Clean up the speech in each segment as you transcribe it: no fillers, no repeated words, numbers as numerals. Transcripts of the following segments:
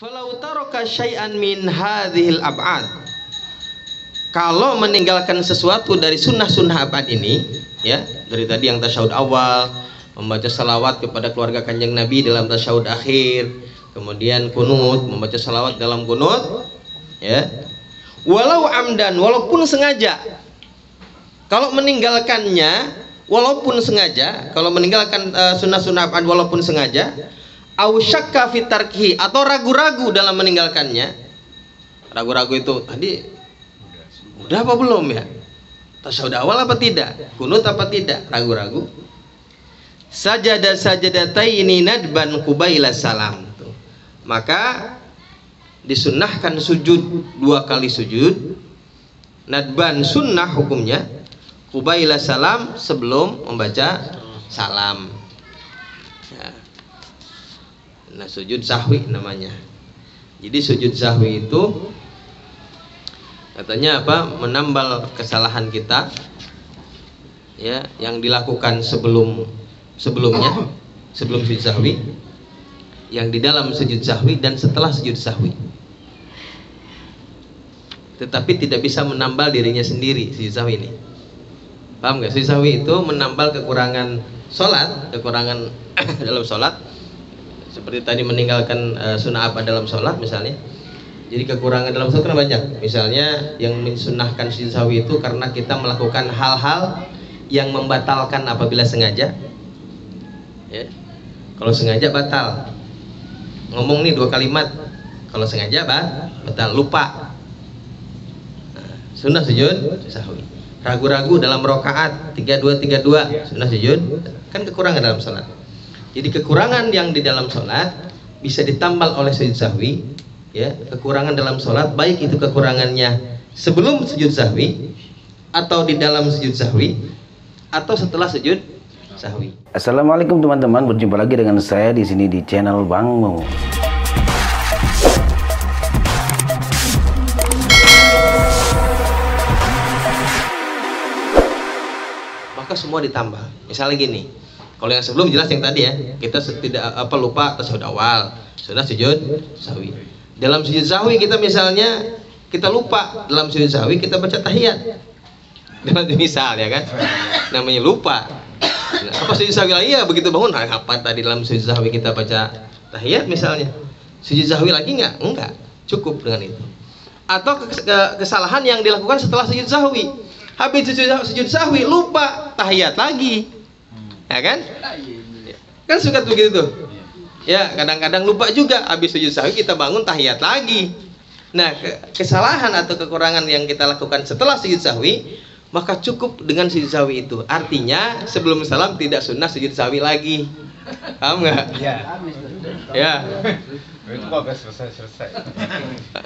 Falau taraka syai'an min hadhil ab'ad, kalau meninggalkan sesuatu dari sunnah-sunnah abad ini, ya, dari tadi yang tasyahud awal, membaca salawat kepada keluarga kanjeng Nabi dalam tasyahud akhir, kemudian kunut, membaca salawat dalam kunut, ya, walau amdan, walaupun sengaja, kalau meninggalkannya walaupun sengaja, kalau meninggalkan sunnah-sunnah abad walaupun sengaja, au syakka fi tarkihi, atau ragu-ragu dalam meninggalkannya. Ragu-ragu itu tadi udah apa belum ya? Tasyahud awal apa tidak? Kunut apa tidak? Ragu-ragu. Sajadataini nadban qubaila salam. Maka disunnahkan sujud 2 kali sujud. Nadban sunnah hukumnya, qubaila salam sebelum membaca salam. Ya. Nah, sujud sahwi namanya. Jadi sujud sahwi itu katanya apa? Menambal kesalahan kita, ya, yang dilakukan sebelumnya, sebelum sujud sahwi, yang di dalam sujud sahwi dan setelah sujud sahwi. Tetapi tidak bisa menambal dirinya sendiri sujud sahwi ini. Paham nggak? Sujud sahwi itu menambal kekurangan sholat, kekurangan dalam sholat. Seperti tadi meninggalkan sunnah apa dalam sholat misalnya. Jadi kekurangan dalam sholat kan banyak. Misalnya yang mensunnahkan sujud sahwi itu karena kita melakukan hal-hal yang membatalkan apabila sengaja, ya. Kalau sengaja batal. Ngomong nih 2 kalimat, kalau sengaja batal, lupa. Nah, sunnah sujud sahwi. Ragu-ragu dalam rakaat 32 sunnah sujud, kan kekurangan dalam sholat. Jadi kekurangan yang di dalam sholat bisa ditambal oleh sujud sahwi, ya. Kekurangan dalam sholat, baik itu kekurangannya sebelum sujud sahwi, atau di dalam sujud sahwi, atau setelah sujud sahwi. Assalamualaikum teman-teman, berjumpa lagi dengan saya di sini di channel Bang Mo. Maka semua ditambah. Misalnya gini. Kalau yang sebelum jelas yang tadi ya, kita tidak lupa tasyahud awal, sudah sujud sahwi. Dalam sujud sahwi kita misalnya kita lupa dalam sujud sahwi kita baca tahiyat. Dalam misal ya kan, namanya lupa. Nah, apa sujud sahwi lagi ya begitu bangun, apa tadi dalam sujud sahwi kita baca tahiyat misalnya. Sujud sahwi lagi nggak? Enggak, cukup dengan itu. Atau kesalahan yang dilakukan setelah sujud sahwi. Habis sujud sahwi lupa tahiyat lagi. Ya kan? Kan suka begitu tuh. Ya, kadang-kadang lupa juga habis sujud sahwi kita bangun tahiyat lagi. Nah, kesalahan atau kekurangan yang kita lakukan setelah sujud sahwi, maka cukup dengan sujud sahwi itu. Artinya sebelum salam tidak sunnah sujud sahwi lagi. Paham nggak? Iya. Ya. Itu kok selesai.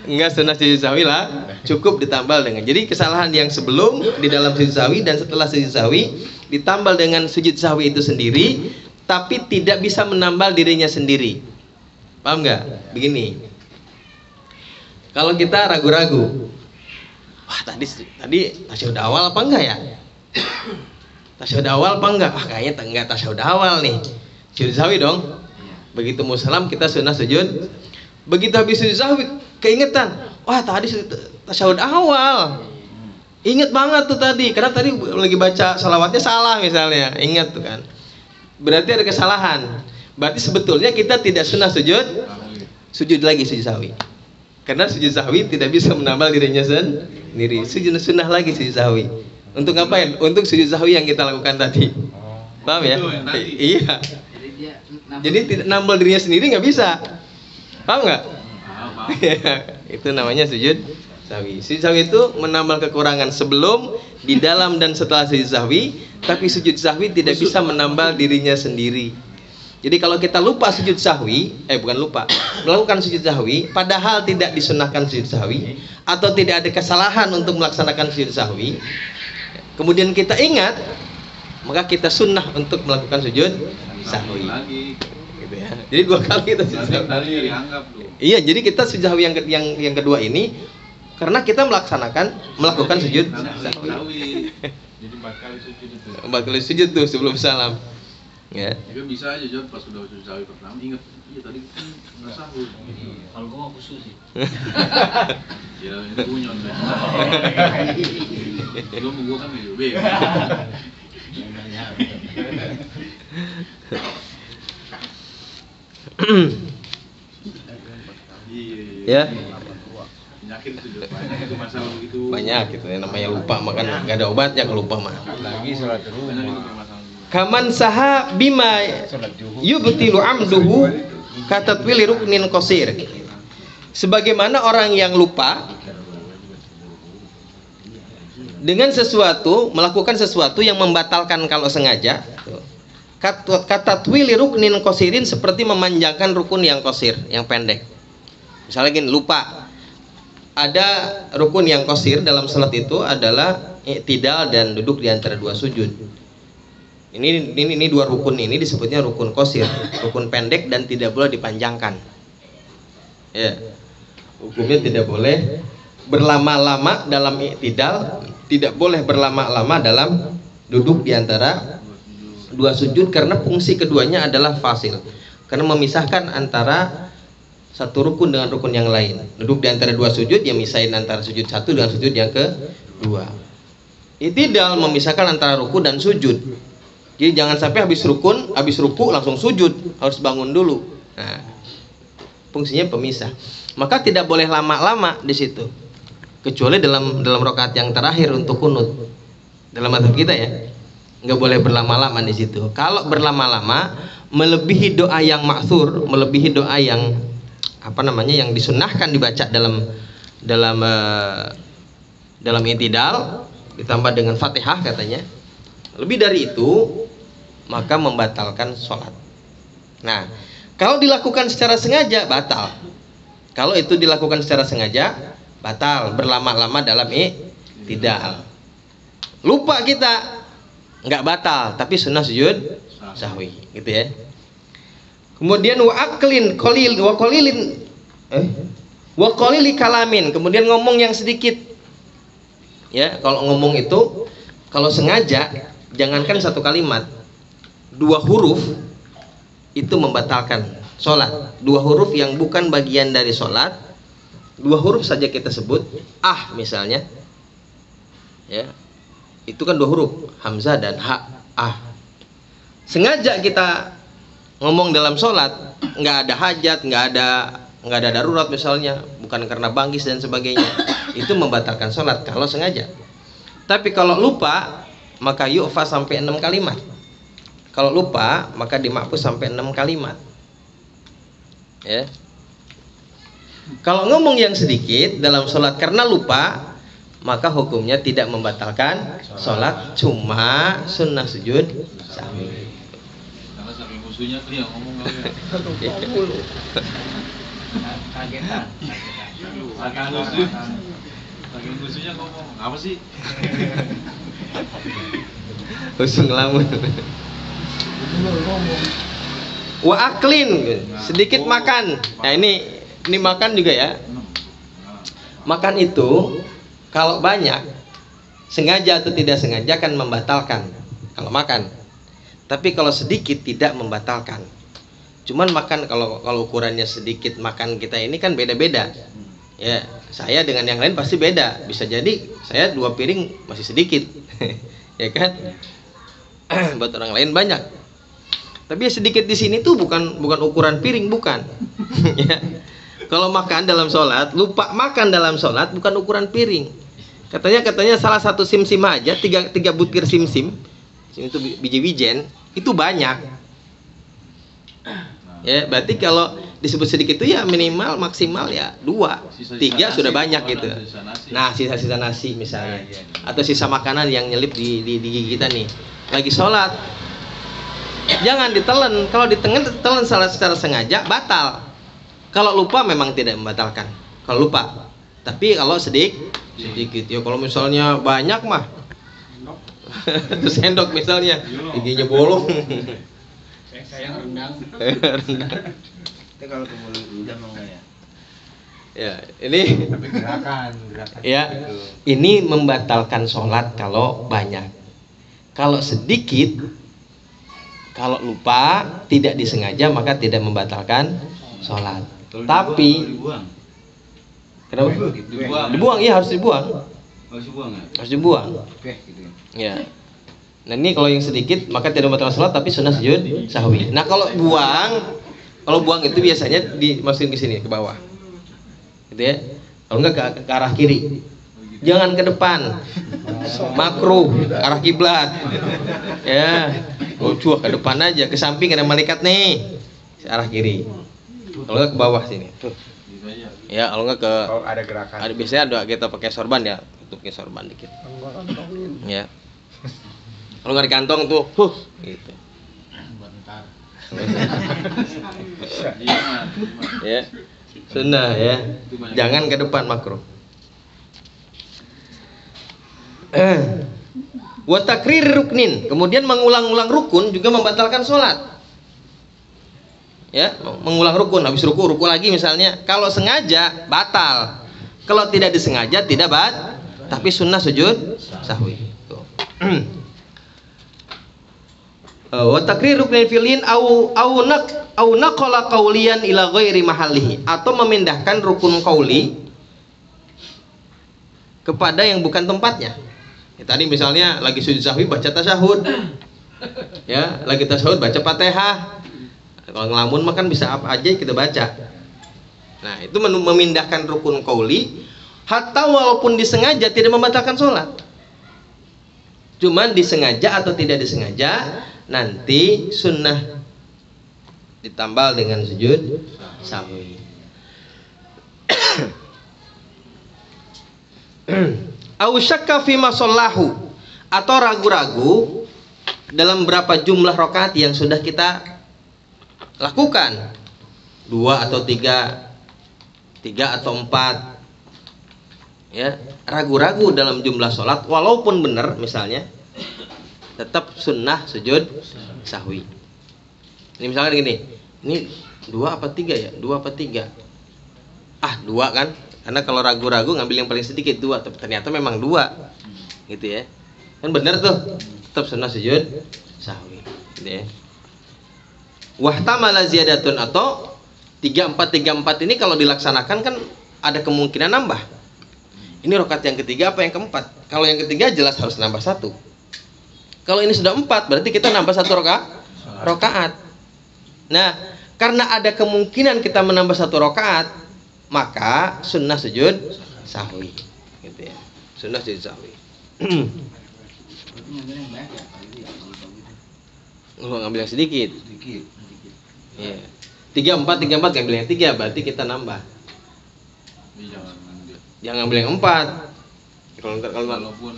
Enggak sunnah sujud sahwi lah, cukup ditambal dengan. Jadi kesalahan yang sebelum di dalam sujud sahwi dan setelah sujud sahwi ditambal dengan sujud sahwi itu sendiri, tapi tidak bisa menambal dirinya sendiri. Paham nggak? Begini. Kalau kita ragu-ragu, wah tadi tasyahud awal apa enggak ya? Tasyahud awal apa enggak? Ah kayaknya enggak tasyahud awal nih. Sujud sahwi dong. Begitu mau salam kita sunnah sujud. Begitu habis sujud sahwi keingetan, wah tadi tasyahud awal. Ingat banget tuh tadi, karena tadi lagi baca salawatnya salah misalnya, ingat tuh kan. Berarti ada kesalahan. Berarti sebetulnya kita tidak sunnah sujud lagi sujud sahwi. Karena sujud sahwi tidak bisa menambal dirinya sendiri. Sujud sunnah lagi sujud sahwi. Untuk ngapain? Untuk sujud sahwi yang kita lakukan tadi. Paham ya? Iya. Jadi tidak nambal dirinya sendiri nggak bisa. Paham nggak? Itu namanya sujud sahwi. Sujud sahwi itu menambal kekurangan sebelum, di dalam dan setelah sujud sahwi, tapi sujud sahwi tidak bisa menambal dirinya sendiri. Jadi kalau kita lupa sujud sahwi, melakukan sujud sahwi, padahal tidak disunnahkan sujud sahwi, atau tidak ada kesalahan untuk melaksanakan sujud sahwi, kemudian kita ingat, maka kita sunnah untuk melakukan sujud sahwi. Gitu ya. Jadi 2 kali kita sujud sahwi. Iya, jadi kita sujud sahwi yang kedua ini karena kita melakukan sujud sahwi. Jadi 4 kali sujud itu. 4 kali sujud tuh sebelum salam. Ya. Ya kan bisa aja Jod pas udah sujud sahwi pertama inget, iya tadi kan nggak sahur. Kalau gua khusus sih. Ya itu punya on. Belum gua kan itu be. Ya. Penyakit itu Jod, banyak itu masalah begitu. Banyak gitu ya, namanya lupa makan nggak ada obatnya kalau lupa mah. Lagi sholat Banyak itu rumah. masalah. Kaman saha bima Sholat zuhur. yubtilu amduhu katatwili ruknin qasir. Sebagaimana orang yang lupa dengan sesuatu, melakukan sesuatu yang membatalkan kalau sengaja. Katatwili ruknin qasirin seperti memanjangkan rukun yang qasir, yang pendek. Misalnya gini, lupa. Ada rukun yang qasir dalam salat itu adalah i'tidal dan duduk di antara dua sujud. Ini dua rukun ini disebutnya rukun qasir, rukun pendek dan tidak boleh dipanjangkan. Ya. Hukumnya tidak boleh berlama-lama dalam i'tidal, tidak boleh berlama-lama dalam duduk di antara dua sujud karena fungsi keduanya adalah fasil. Karena memisahkan antara satu rukun dengan rukun yang lain. Duduk di antara dua sujud yang misahin antara sujud satu dengan sujud yang kedua. I'tidal memisahkan antara rukun dan sujud. Jadi jangan sampai habis ruku langsung sujud, harus bangun dulu. Nah, fungsinya pemisah. Maka tidak boleh lama-lama di situ. Kecuali dalam rakaat yang terakhir untuk kunut. Dalam mazhab kita ya, nggak boleh berlama-lama di situ. Kalau berlama-lama melebihi doa yang ma'thur, melebihi doa yang yang disunnahkan dibaca dalam i'tidal ditambah dengan Fatihah katanya. Lebih dari itu maka membatalkan sholat. Nah, kalau dilakukan secara sengaja batal. Kalau itu dilakukan secara sengaja batal, berlama-lama dalam i'tidal. Lupa kita nggak batal, tapi sunnah sujud sahwi, gitu ya. Kemudian wa qalili kalamin, kemudian ngomong yang sedikit. Ya, kalau ngomong itu kalau sengaja jangankan satu kalimat, dua huruf itu membatalkan sholat. Dua huruf yang bukan bagian dari sholat, dua huruf saja kita sebut, misalnya, ya, itu kan dua huruf, hamzah dan ha. Sengaja kita ngomong dalam sholat, nggak ada hajat, nggak ada darurat misalnya, bukan karena bangkis dan sebagainya, itu membatalkan sholat kalau sengaja. Tapi kalau lupa maka yu'fa sampai 6 kalimat. Kalau lupa maka dimahfuz sampai 6 kalimat. Ya. Kalau ngomong yang sedikit dalam sholat karena lupa, maka hukumnya tidak membatalkan sholat, cuma sunnah sujud sahwi. Karena saking musuhnya tuh yang ngomong kali ya. Kagetan. Saking musuhnya ngomong apa sih? Usung ngelamun. Wa aklin, sedikit makan. Nah ini makan juga ya. Makan itu kalau banyak, sengaja atau tidak sengaja kan membatalkan kalau makan. Tapi kalau sedikit tidak membatalkan. Cuman makan kalau ukurannya sedikit, makan kita ini kan beda-beda. Ya, saya dengan yang lain pasti beda. Bisa jadi saya 2 piring masih sedikit. Ya kan? Buat orang lain banyak. Tapi ya sedikit di sini tuh bukan ukuran piring, bukan. Ya. Kalau makan dalam sholat, lupa makan dalam sholat bukan ukuran piring. Katanya salah satu sim-sim aja, 3 butir sim-sim itu biji wijen, itu banyak. Ya, berarti kalau disebut sedikit itu ya minimal maksimal ya 2, 3 sudah banyak gitu. Nah, sisa-sisa nasi misalnya, atau sisa makanan yang nyelip di gigi kita nih. Lagi sholat, jangan ditelan. Kalau ditelan secara sengaja batal. Kalau lupa memang tidak membatalkan. Kalau lupa, tapi kalau sedikit ya. Kalau misalnya banyak mah, sendok misalnya, giginya bolong. Saya rendang. Itu kalau ke mulut udah mau nggak ya? Ya, ini Tapi gerakan ya, gitu. ini membatalkan sholat kalau banyak. Kalau sedikit Kalau lupa, tidak disengaja maka tidak membatalkan sholat. Tapi kenapa? Dibuang, iya harus dibuang. Harus dibuang. Ya. Nah ini kalau yang sedikit maka tidak membatalkan sholat tapi sunnah sujud sahwi. Nah kalau buang itu biasanya dimasukin ke sini ke bawah, gitu ya. Kalau enggak ke arah kiri. Jangan ke depan. Makruh arah kiblat. Ya. Cua ke depan aja, ke samping ada malaikat nih. Arah kiri. Kalau enggak ke bawah sini. Tuh. Ya, kalau enggak ke ada gerakan. biasanya ada kita pakai sorban ya, tutup pakai sorban dikit. Ya. Kalau enggak di kantong tuh, gitu. Bentar. Ya. Sunnah ya. Jangan ke depan makruh. Wa takrir ruknin, kemudian mengulang-ulang rukun juga membatalkan sholat. Ya, mengulang rukun, habis ruku lagi misalnya. Kalau sengaja batal. Kalau tidak disengaja tidak tapi sunnah sujud sahwi. Wa takrir ruknin filin au naqala qaulian ila ghairi mahallihi, atau memindahkan rukun qauli kepada yang bukan tempatnya. Ya, tadi misalnya lagi sujud sahwi baca tasyahud. Ya, lagi tasyahud baca Fatihah. Kalau ngelamun mah kan bisa apa aja kita baca. Nah, itu memindahkan rukun qauli, hatta walaupun disengaja tidak membatalkan sholat. Cuman disengaja atau tidak disengaja nanti sunnah ditambal dengan sujud sahwi. Au syakka fi ma shallahu, atau ragu-ragu dalam berapa jumlah rakaat yang sudah kita lakukan, 2 atau 3 atau 4, ya, ragu-ragu dalam jumlah sholat walaupun benar misalnya, tetap sunnah sujud sahwi. Ini misalkan gini, ini 2 apa 3 ya, 2 apa 3, 2 kan, karena kalau ragu-ragu ngambil yang paling sedikit 2, tapi ternyata memang 2, gitu ya, kan benar tuh, tetap sunnah sujud sahwi, gitu ya. Wahtamala ziyadatun, atau 3-4 ini kalau dilaksanakan kan ada kemungkinan nambah. Ini rakaat yang ketiga apa yang keempat? Kalau yang ketiga jelas harus nambah 1. Kalau ini sudah 4 berarti kita nambah 1 rakaat. Nah, karena ada kemungkinan kita menambah 1 rakaat, maka sunnah sujud sahwi, gitu ya. Sunnah sujud sahwi. Ngambil yang sedikit. Iya. 3-4 ngambil yang 3 berarti kita nambah. Jangan ngambil yang 4. Kalau walaupun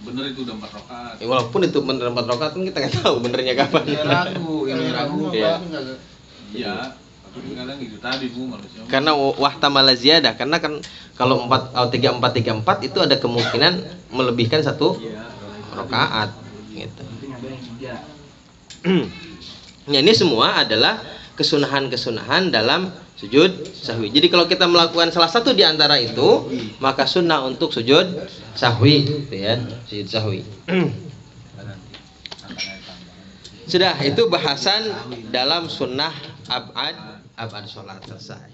bener itu udah 4 rakaat. Ya, walaupun itu bener 4 rakaat kan kita nggak tahu benernya kapan. Ini ragu. Iya. Tapi kadang itu tadi Bu manusia. Karena wahtamala ziyadah, karena kan kalau 3-4 itu ada kemungkinan melebihkan 1 rakaat, gitu. Nah, ini semua adalah kesunahan-kesunahan dalam sujud sahwi. Jadi kalau kita melakukan salah satu di antara itu, maka sunnah untuk sujud sahwi, gitu ya, sujud sahwi. Sudah, itu bahasan dalam sunnah abad sholat selesai.